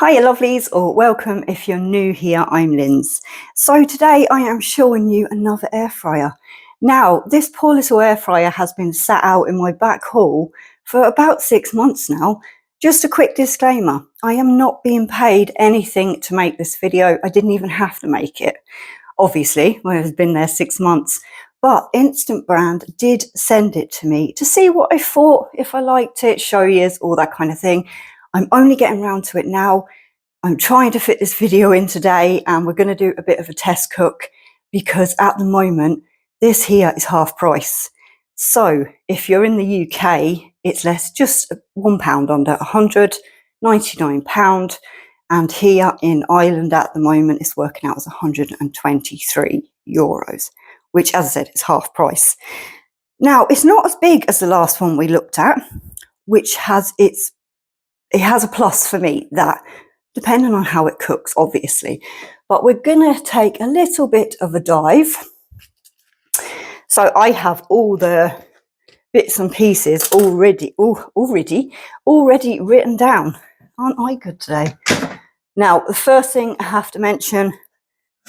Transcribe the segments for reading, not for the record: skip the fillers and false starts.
Hiya lovelies, or welcome if you're new here. I'm Lindz. So today I am showing you another air fryer. Now this poor little air fryer has been sat out in my back hall for about 6 months now. Just a quick disclaimer, I am not being paid anything to make this video. I didn't even have to make it, obviously, when it's been there 6 months. But Instant Brand did send it to me to see what I thought, if I liked it, show yous, all that kind of thing. I'm only getting around to it now. I'm trying to fit this video in today and we're going to do a bit of a test cook because at the moment this here is half price. So if you're in the UK, it's just £1 under £199, and here in Ireland at the moment it's working out as €123, which, as I said, is half price. Now it's not as big as the last one we looked at, which has it has a plus for me, that depending on how it cooks, obviously. But we're gonna take a little bit of a dive. So I have all the bits and pieces already written down. Aren't I good today? Now, the first thing I have to mention,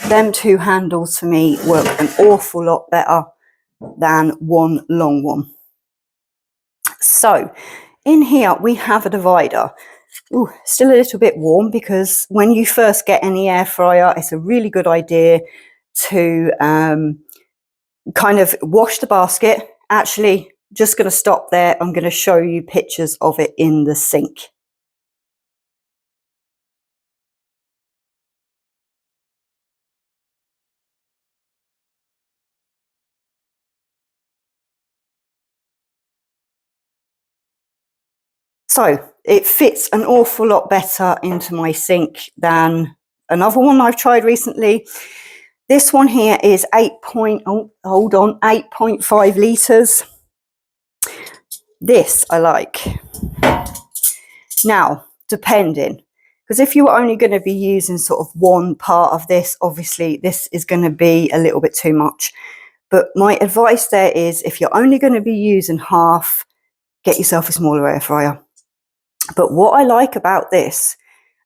them two handles for me work an awful lot better than one long one. So in here we have a divider. Ooh, still a little bit warm because when you first get any air fryer, it's a really good idea to kind of wash the basket. Actually, just going to stop there. I'm going to show you pictures of it in the sink. So it fits an awful lot better into my sink than another one I've tried recently. This one here is 8.5 litres. This I like. Now, depending, because if you're only going to be using sort of one part of this, obviously this is going to be a little bit too much. But my advice there is, if you're only going to be using half, get yourself a smaller air fryer. But what I like about this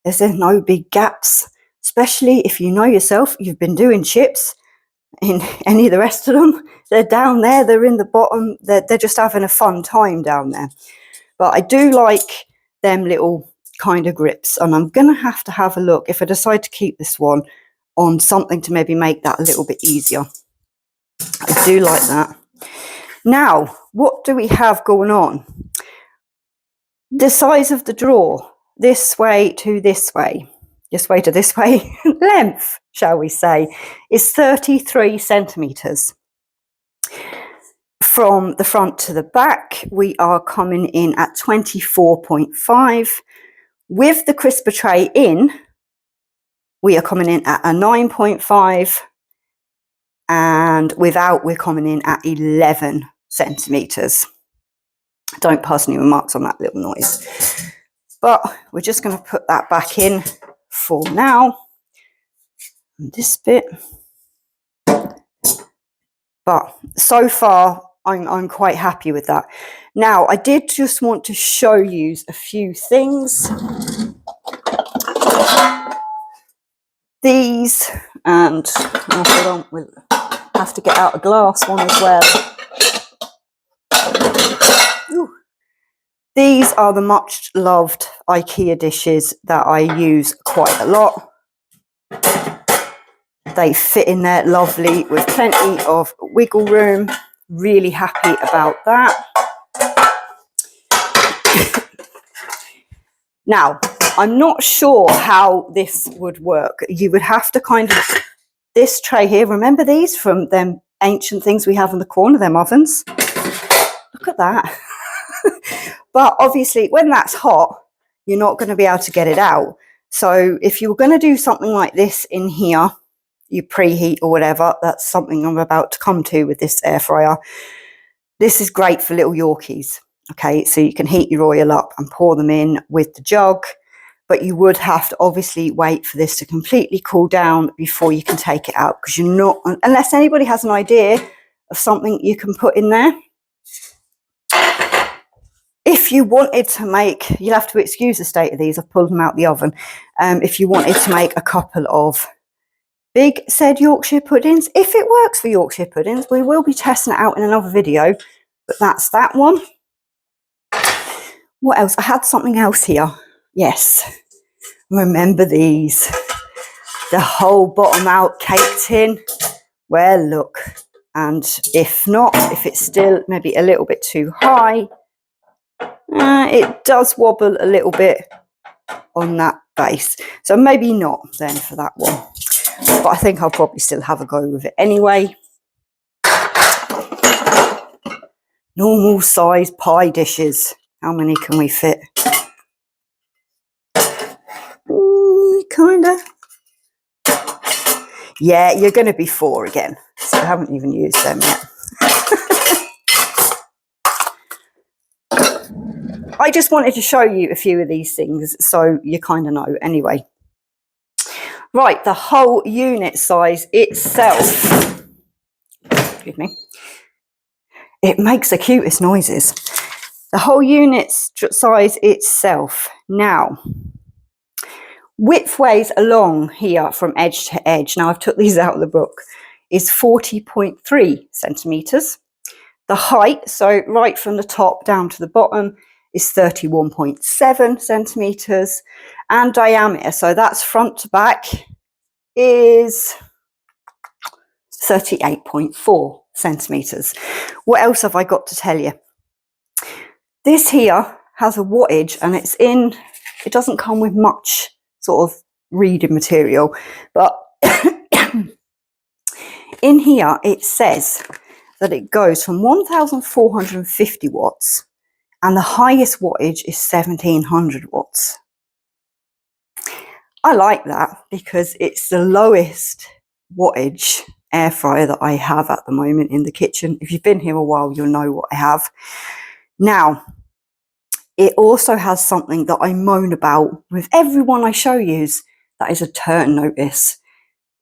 is there's no big gaps, especially if you know yourself, you've been doing chips in any of the rest of them. They're down there, they're in the bottom, they're just having a fun time down there. But I do like them little kind of grips, and I'm going to have a look, if I decide to keep this one, on something to maybe make that a little bit easier. I do like that. Now, what do we have going on? The size of the drawer, this way to this way, length, shall we say, is 33 centimetres. From the front to the back, we are coming in at 24.5. With the crisper tray in, we are coming in at a 9.5. And without, we're coming in at 11 centimetres. Don't pass any remarks on that little noise. But we're just going to put that back in for now. And this bit. But so far, I'm quite happy with that. Now, I did just want to show you a few things. These, and hold on, we'll have to get out a glass one as well. Ooh. These are the much loved IKEA dishes that I use quite a lot. They fit in there lovely with plenty of wiggle room. Really happy about that. Now, I'm not sure how this would work. You would have to kind of, this tray here, remember these from them ancient things we have in the corner, them ovens? Look at that. But obviously when that's hot, you're not going to be able to get it out. So if you were going to do something like this in here, you preheat or whatever, that's something I'm about to come to with this air fryer. This is great for little Yorkies. Okay, so you can heat your oil up and pour them in with the jug, but you would have to obviously wait for this to completely cool down before you can take it out, because you're not, unless anybody has an idea of something you can put in there. if you wanted to make, you'll have to excuse the state of these, I've pulled them out the oven. If you wanted to make a couple of big said Yorkshire puddings, if it works for Yorkshire puddings, we will be testing it out in another video, but that's that one. What else? I had something else here. Yes, remember these, the whole bottom out cake tin. Well, look, and if not, if it's still maybe a little bit too high, it does wobble a little bit on that base, so maybe not then for that one, but I think I'll probably still have a go with it anyway. Normal size pie dishes, how many can we fit? Kinda. Yeah, you're going to be 4 again, so I haven't even used them yet. I just wanted to show you a few of these things so you kind of know anyway. Right, the whole unit size itself, excuse me, it makes the cutest noises. The whole unit size itself, now, widthways along here from edge to edge, now I've took these out of the book, is 40.3 centimetres. The height, so right from the top down to the bottom, is 31.7 centimetres. And diameter, so that's front to back, is 38.4 centimetres. What else have I got to tell you? This here has a wattage, and it's in, it doesn't come with much sort of reading material, but in here it says that it goes from 1450 watts and the highest wattage is 1700 watts. I like that because it's the lowest wattage air fryer that I have at the moment in the kitchen. If you've been here a while, you'll know what I have. Now, it also has something that I moan about with everyone I show you, that is a turn notice.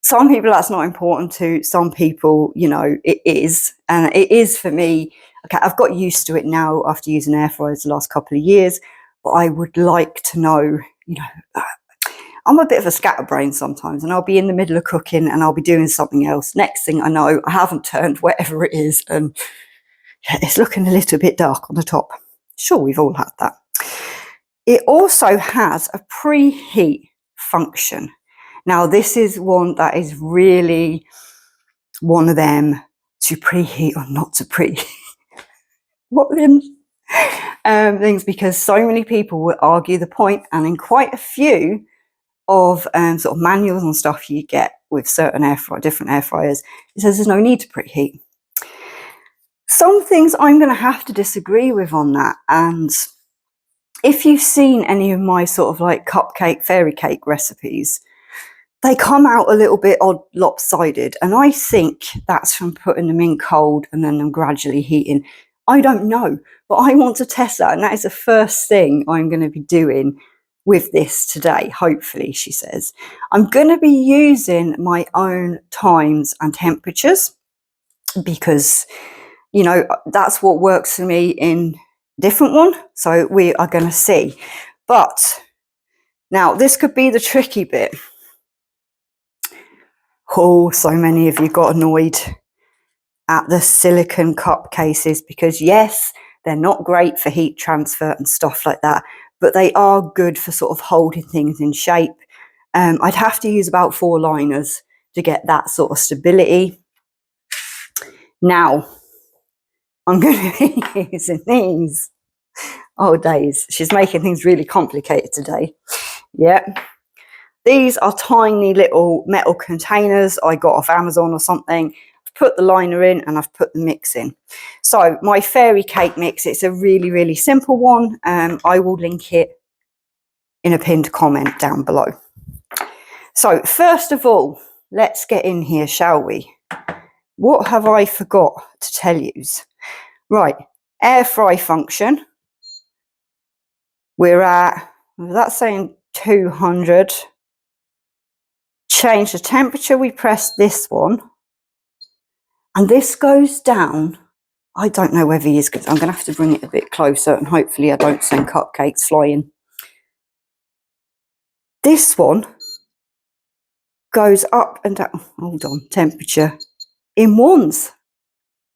Some people that's not important to, some people, you know, it is. And it is for me. Okay, I've got used to it now after using air fryers the last couple of years, but I would like to know, you know, I'm a bit of a scatterbrain sometimes, and I'll be in the middle of cooking and I'll be doing something else. Next thing I know, I haven't turned whatever it is, and it's looking a little bit dark on the top. Sure, we've all had that. It also has a preheat function. Now, this is one that is really one of them to preheat or not to preheat. What things, because so many people will argue the point, and in quite a few of sort of manuals and stuff you get with certain different air fryers, it says there's no need to preheat. Some things I'm going to have to disagree with on that, and if you've seen any of my sort of like cupcake, fairy cake recipes, they come out a little bit odd, lopsided, and I think that's from putting them in cold and then them gradually heating. I don't know, but I want to test that, and that is the first thing I'm going to be doing with this today, hopefully, she says. I'm going to be using my own times and temperatures because, you know, that's what works for me in a different one. So we are going to see. But now this could be the tricky bit. Oh, so many of you got annoyed at the silicone cup cases because, yes, they're not great for heat transfer and stuff like that, but they are good for sort of holding things in shape. I'd have to use about 4 liners to get that sort of stability. Now, I'm going to be using these. Oh, days. She's making things really complicated today. Yeah. These are tiny little metal containers I got off Amazon or something. I've put the liner in and I've put the mix in. So my fairy cake mix, it's a really, really simple one. I will link it in a pinned comment down below. So first of all, let's get in here, shall we? What have I forgot to tell you? Right, air fry function. We're at, that's saying 200. Change the temperature, we press this one, and this goes down I don't know whether he is, because I'm going to have to bring it a bit closer and hopefully I don't send cupcakes flying. This one goes up and down, hold on, temperature, in ones.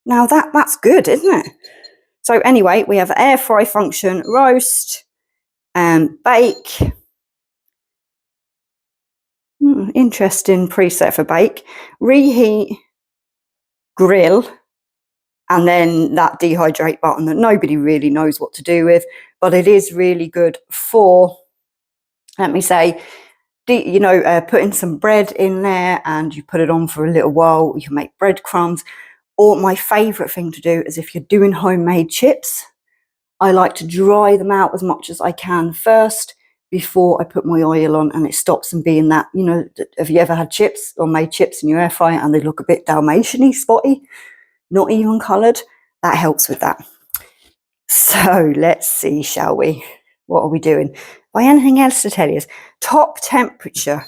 Now that's good, isn't it? So anyway, we have air fry function, roast, and bake. Interesting preset for bake. Reheat, grill, and then that dehydrate button that nobody really knows what to do with, but it is really good for, let me say, putting some bread in there and you put it on for a little while. You can make breadcrumbs. Or my favourite thing to do is if you're doing homemade chips, I like to dry them out as much as I can first before I put my oil on, and it stops them being that, have you ever had chips or made chips in your air fryer and they look a bit Dalmatian-y, spotty, not even coloured? That helps with that. So let's see, shall we? What are we doing? By anything else to tell you? Top temperature,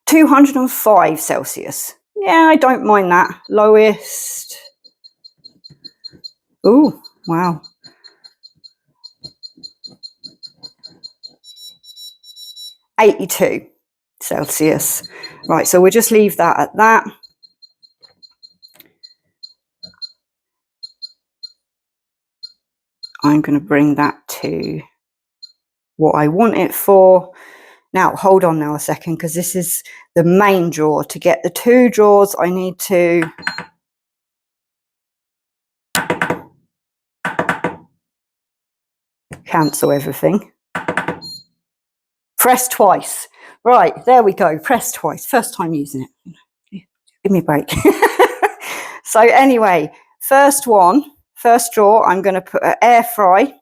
205 Celsius. Yeah, I don't mind that. Lowest. Oh, wow. 82 Celsius. Right, so we'll just leave that at that. I'm going to bring that to what I want it for. Now, hold on now a second, because this is the main drawer. To get the two drawers, I need to cancel everything. Press twice. Right, there we go. Press twice. First time using it. Give me a break. So anyway, first drawer, I'm going to put an air fry.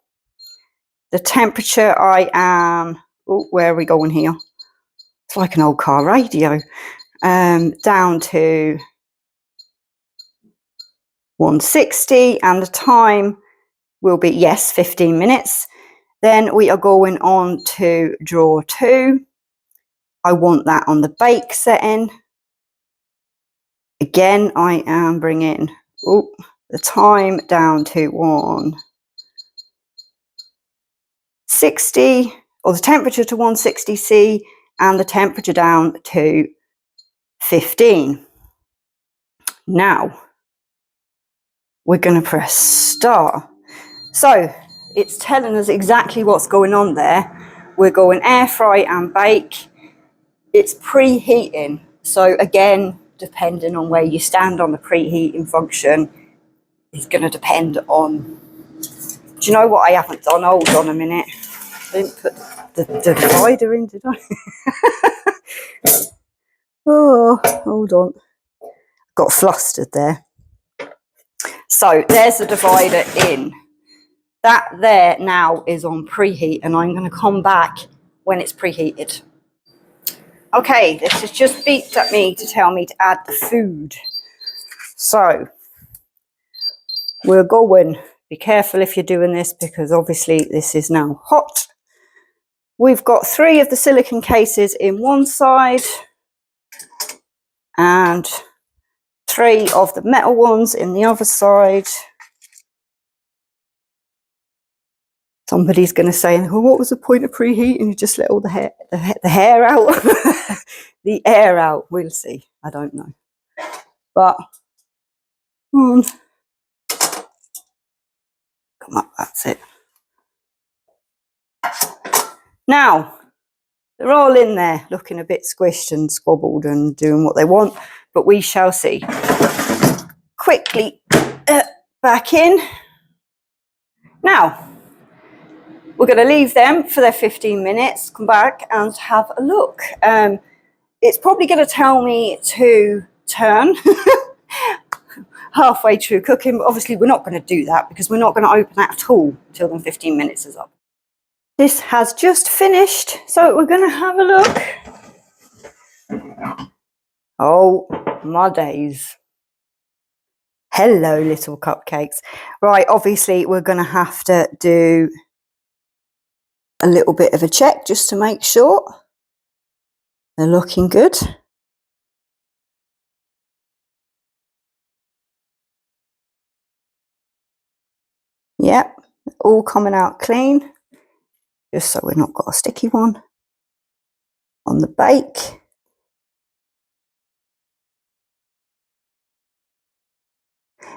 The temperature I am, where are we going here? It's like an old car radio. Down to 160, and the time will be, yes, 15 minutes. Then we are going on to drawer 2. I want that on the bake setting. Again, I am bringing the time down to 160, or the temperature to 160°C, and the temperature down to 15. Now, we're going to press start. So, it's telling us exactly what's going on there. We're going air fry and bake. It's preheating. So again, depending on where you stand on the preheating function, is going to depend on... Do you know what I haven't done? Hold on a minute. I didn't put the divider in, did I? Oh, hold on. Got flustered there. So there's the divider in. That there now is on preheat, and I'm going to come back when it's preheated. Okay, this has just beeped at me to tell me to add the food. So we're going. Be careful if you're doing this, because obviously this is now hot. We've got 3 of the silicone cases in one side and 3 of the metal ones in the other side. Somebody's going to say, well, what was the point of preheating? You just let all the hair out, the air out. We'll see. I don't know. But come up, that's it. Now, they're all in there looking a bit squished and squabbled and doing what they want, but we shall see. Quickly back in. Now, we're going to leave them for their 15 minutes, come back and have a look. It's probably going to tell me to turn halfway through cooking, but obviously we're not going to do that because we're not going to open that at all until the 15 minutes is up. This has just finished, so we're going to have a look. Oh, my days. Hello, little cupcakes. Right, obviously we're going to have to do a little bit of a check just to make sure they're looking good. Yep, all coming out clean, just so we've not got a sticky one on the bake.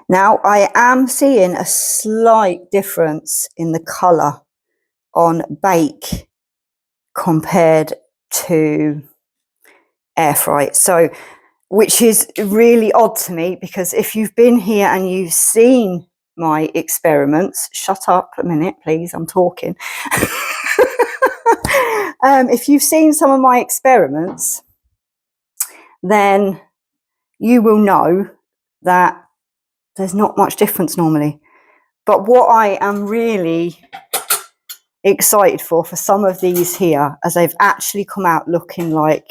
Now I am seeing a slight difference in the colour on bake compared to air fry. So, which is really odd to me, because if you've been here and you've seen my experiments, shut up a minute, please, I'm talking. If you've seen some of my experiments, then you will know that there's not much difference normally. But what I am really excited for some of these here, as they've actually come out looking like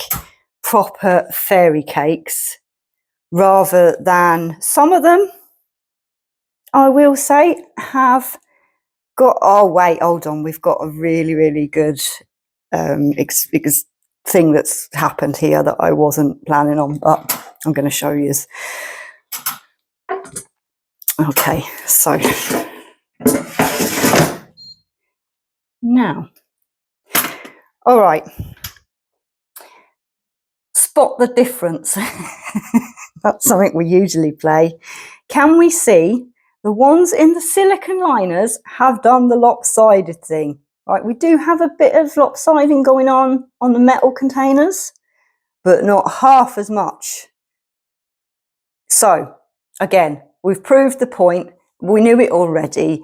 proper fairy cakes, rather than some of them, I will say, have got, oh wait, hold on, we've got a really good thing that's happened here that I wasn't planning on, but I'm going to show you. Okay, so now, all right, spot the difference. That's something we usually play. Can we see the ones in the silicone liners have done the lopsided thing? Right, we do have a bit of lopsiding going on the metal containers, but not half as much. So, again, we've proved the point. We knew it already.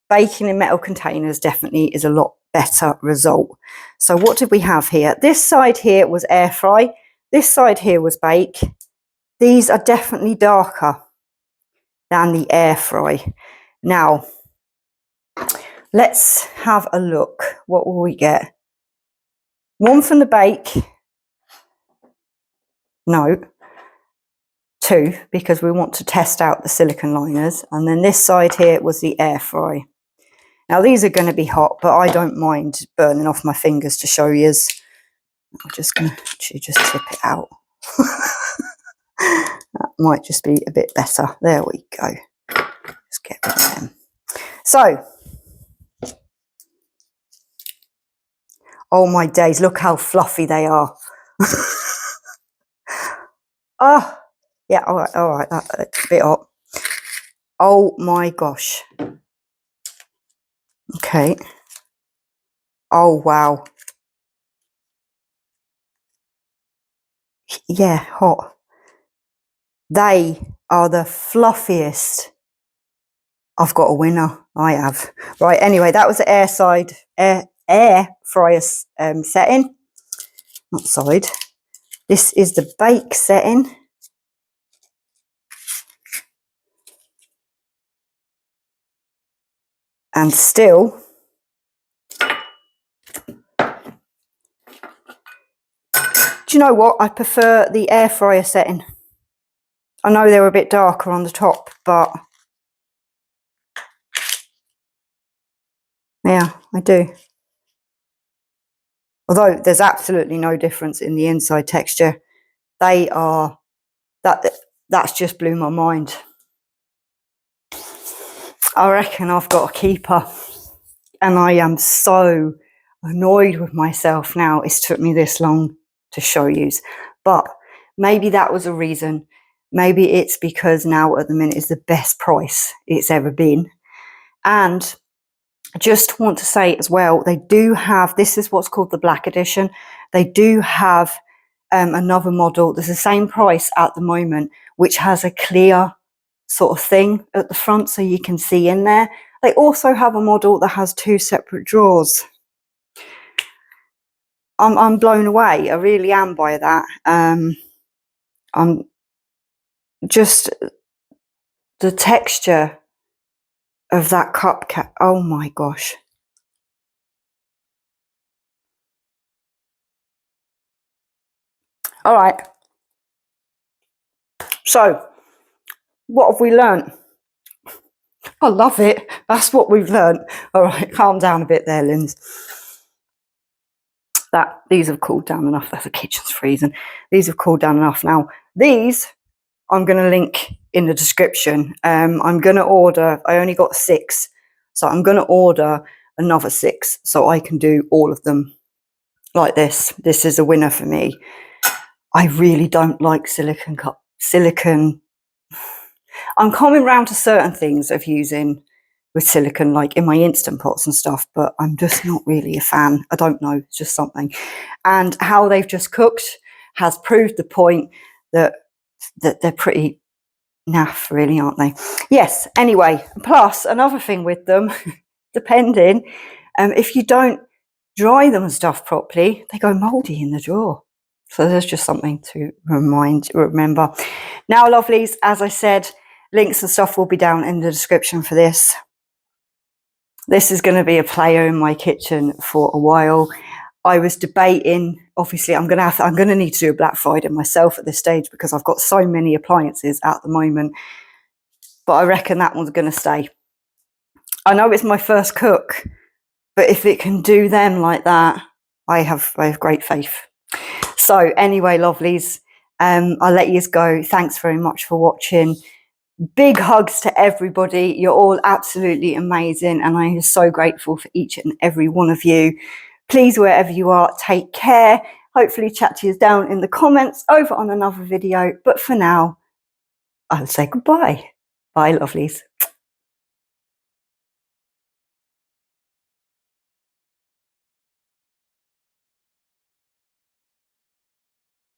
Baking in metal containers definitely is a lot better result. So what did we have here? This side here was air fry. This side here was bake. These are definitely darker than the air fry. Now, let's have a look. What will we get? One from the bake. No. Two, because we want to test out the silicone liners. And then this side here was the air fry. Now, these are going to be hot, but I don't mind burning off my fingers to show you. I'm just going to actually just tip it out. That might just be a bit better. There we go. Just get rid of them. So, oh my days, look how fluffy they are. Oh, yeah, all right, that's a bit hot. Oh my gosh. Okay. Oh, wow. Yeah, hot. They are the fluffiest. I've got a winner. I have. Right, anyway, that was the air fryer setting. Not side. This is the bake setting. And still, do you know what? I prefer the air fryer setting. I know they're a bit darker on the top, but yeah, I do. Although there's absolutely no difference in the inside texture. They are, that's just blew my mind. I reckon I've got a keeper. And I am so annoyed with myself now. It's took me this long to show you. But maybe that was a reason. Maybe it's because now at the minute is the best price it's ever been. And I just want to say as well, they do have, this is what's called the Black Edition. They do have another model. There's the same price at the moment, which has a clear sort of thing at the front so you can see in there. They also have a model that has two separate drawers. I'm blown away. I really am by that. I'm just the texture of that cupcake. Oh my gosh. All right. So, what have we learnt? I love it. That's what we've learnt. All right, calm down a bit there, Lindz. These have cooled down enough. The kitchen's freezing. These have cooled down enough. Now, these I'm going to link in the description. I'm going to order. I only got 6, So I'm going to order another 6 so I can do all of them like this. This is a winner for me. I really don't like silicone. I'm coming round to certain things of using with silicone, like in my Instant Pots and stuff, but I'm just not really a fan. I don't know, it's just something. And how they've just cooked has proved the point that they're pretty naff, really, aren't they? Yes, anyway, plus another thing with them, depending, if you don't dry them and stuff properly, they go mouldy in the drawer. So there's just something to remember. Now, lovelies, as I said, links and stuff will be down in the description for this. This is going to be a player in my kitchen for a while. I was debating, obviously I'm going to need to do a Black Friday myself at this stage because I've got so many appliances at the moment. But I reckon that one's going to stay. I know it's my first cook, but if it can do them like that, I have great faith. So anyway, lovelies, I'll let you go. Thanks very much for watching. Big hugs to everybody. You're all absolutely amazing, and I am so grateful for each and every one of you. Please, wherever you are, take care. Hopefully chat to you down in the comments over on another video. But for now, I'll say goodbye. Bye, lovelies.